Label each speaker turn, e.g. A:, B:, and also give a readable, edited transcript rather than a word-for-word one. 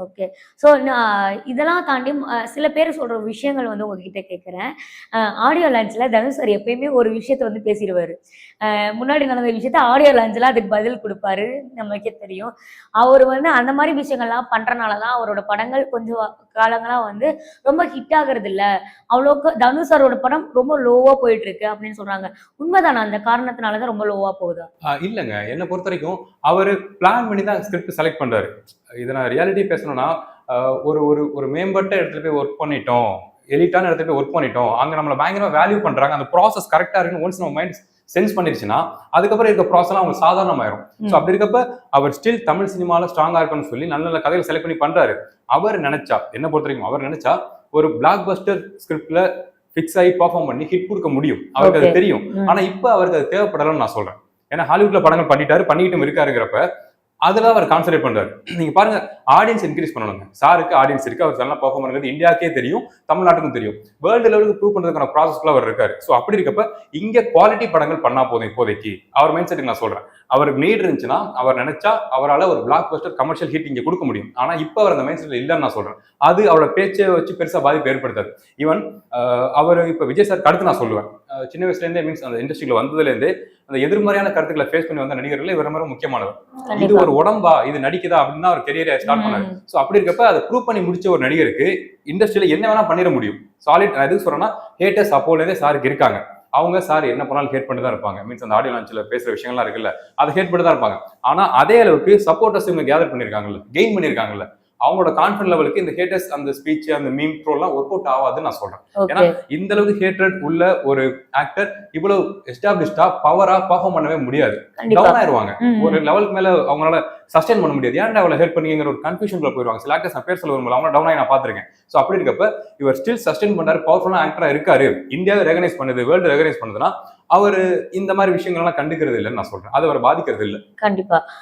A: Okay. So நான் இதெல்லாம் தாண்டி சில பேர் சொல்ற விஷயங்கள் வந்து உங்ககிட்ட கேட்கிறேன். ஆடியோ லான்ச்ல தனுஷ் சார் எப்பயுமே ஒரு விஷயத்த வந்து பேசிருவாரு. முன்னாடி நடந்த விஷயத்த ஆடியோ லான்ச்ல அதுக்கு பதில் குடுப்பாரு. நமக்கே தெரியும். அவரு வந்து அந்த மாரி விஷயங்கள்லாம் பண்றனால தான் அவரோட படங்கள் கொஞ்சம் காலங்களா வந்து ரொம்ப ஹிட் ஆகுறது இல்ல. அவ்வளோக்கு தனுஷ் சாரோட படம் ரொம்ப லோவா போயிட்டு இருக்கு அப்படின்னு சொல்றாங்க. உண்மைதானா? அந்த காரணத்தினால தான் ரொம்ப லோவா போகுதா?
B: இல்லங்க. என்ன பொறுத்தவரைக்கும் அவரு பிளான் பண்ணி தான் ஸ்கிரிப்ட் செலக்ட் பண்றாரு. இத நான் ரியாலிட்டி பேசணும்னா, அ ஒரு ஒரு ஒரு மேம்பட்ட இடத்துல போய் ஒர்க் பண்ணிட்டோம். எலிட்டான இடத்துல போய் ஒர்க் பண்ணிட்டோம். அங்க நம்மள பயங்கரமா வேல்யூ பண்றாங்க. அந்த ப்ராசஸ் கரெக்ட்டா இருக்குன்னு ஒன்ஸ் நம்ம மைண்ட் சென்ஸ் பண்ணிருச்சுன்னா, அதுக்கப்புறம் இருக்க ப்ராசஸ்லாம் அவங்களுக்கு சாதாரணமாயிரும். ஸோ அப்படி இருக்கப்ப, அவர் ஸ்டில் தமிழ் சினிமால ஸ்ட்ராங்கா இருக்கணும்னு சொல்லி நல்ல நல்ல கதைகள செலக்ட் பண்ணி பண்றாரு. அவர் நெனச்சா, என்ன பொறுத்தவரைக்கும் அவர் நெனச்சா, ஒரு பிளாக் பஸ்டர் ஸ்கிரிப்ட்ல ஃபிக்ஸ் ஆகி பெர்ஃபார்ம் பண்ணி ஹிட் குடுக்க முடியும். அவருக்கு அது தெரியும். ஆனா இப்ப அவருக்கு அது தேவைப்படலன்னு நான் சொல்றேன். ஏன்னா ஹாலிவுட்ல படங்கள் பண்ணிட்டாரு, பண்ணிட்டும் இருக்காருங்கிறப்ப, அதுல அவர் கான்சென்ட்ரேட் பண்றாரு. நீங்க பாருங்க, ஆடியன்ஸ் இன்கிரீஸ் பண்ணணுங்க. சாருக்கு ஆடியன்ஸ் இருக்கு. அவர் நல்லா பெர்ஃபார்ம் பண்றது இந்தியாக்கே தெரியும், தமிழ்நாட்டுக்கும் தெரியும். வேர்ல்டு லெவலுக்கு ப்ரூவ் பண்றதுக்கான ப்ராசஸ்க்குள்ள அவர் இருக்காரு. ஸோ அப்படி இருக்கப்ப, இங்க குவாலிட்டி படங்கள் பண்ணா போதும் இப்போதைக்கு. அவர் மைண்ட் செட்டுக்கு நான் சொல்றேன். அவருக்கு நீட் இருந்துச்சுன்னா, அவர் நினைச்சா அவரால ஒரு பிளாக் பஸ்டர் கமர்ஷியல் ஹிட் இங்க கொடுக்க முடியும். ஆனா இப்ப அவர் அந்த மைண்ட் செட்ல இல்லன்னு நான் சொல்றேன். அது அவரோட பேச்சை வச்சு பெருசா பாதிப்பு ஏற்படுத்தாது. ஈவன் அவர் இப்ப விஜய் சார் அடுத்து நான் சொல்லுவேன். சின்ன வயசுல இருந்தே மீன்ஸ் அந்த இண்டஸ்ட்ரியில வந்ததுல இருந்தே அந்த எதிர்மறையான கருத்துக்களை ஃபேஸ் பண்ணி வந்த நடிகர்கள் இவர் ரொம்ப முக்கியமானவர். இது ஒரு உடம்பா, இது நடிக்குதா அப்படின்னு அவர் கெரியரை ஸ்டார்ட் பண்ணாரு. சோ அப்படி இருக்கப்ப அதை ப்ரூவ் பண்ணி முடிச்ச ஒரு நடிகருக்கு இண்டஸ்ட்ரியில என்ன வேணா பண்ணிட முடியும். சாலிட் எதுக்கு சொல்றேன்னா, ஹேட்டர்ஸ் அப்போலேருந்தே சாருக்கு இருக்காங்க. அவங்க சார் என்ன பண்ணாலும் ஹேட் பண்ணி தான் இருப்பாங்க. மீன்ஸ் அந்த ஆடியோ லான்ச்ல பேசுற விஷயங்கள்லாம் இருக்குல்ல, அதை ஹேட் பண்ணி தான் இருப்பாங்க. ஆனா அதே அளவுக்கு சப்போர்ட்டர்ஸ் இவங்க கேதர் பண்ணிருக்காங்கல்ல, கெயின் பண்ணிருக்காங்கல்ல, அவங்களோட கான்ஃபிடன்ட் லெவலுக்கு இந்த ஹேட்டர்ஸ் அந்த ஸ்பீச் அந்த மீம் ட்ரோல்லாம் ஒர்க் அவுட் ஆகாதுன்னு நான் சொல்றேன். ஏன்னா இந்த அளவுக்கு ஹேட்ரட் உள்ள ஒரு ஆக்டர் இவ்வளவு எஸ்டாப்ளிஷ்டா பவரா பெர்ஃபார்ம் பண்ணவே முடியாது. டவுன் ஆயிருவாங்க. ஒரு லெவலுக்கு மேல அவங்களால சஸ்டெயின் பண்ண முடியாது. ஏன்டா அவளை ஹெல்ப் பண்ணீங்கிற ஒரு கன்ஃபியூஷன்ல போயிருவாங்க. சில ஆக்டர்ஸ் நான் பேர் சொல்ல வரும்போது அவங்க டவுன் ஆகி நான் பாத்திருக்கேன். ஸோ அப்படி இருக்கப்ப இவர் ஸ்டில் சஸ்டெயின் பண்றாரு, பவர்ஃபுல்லா ஆக்டரா இருக்காரு, இந்தியாவை ரெகனைஸ் பண்ணுது, வேர்ல்டு ரெகனைஸ் பண்ணுதுன்னா அவரு இந்த மாதிரி விஷயங்கள்லாம் கண்டுக்கிறது இல்லைன்னு நான் சொல்றேன். அது அவரை பாதிக்கிறது இல்லை.
A: கண்டிப்பா.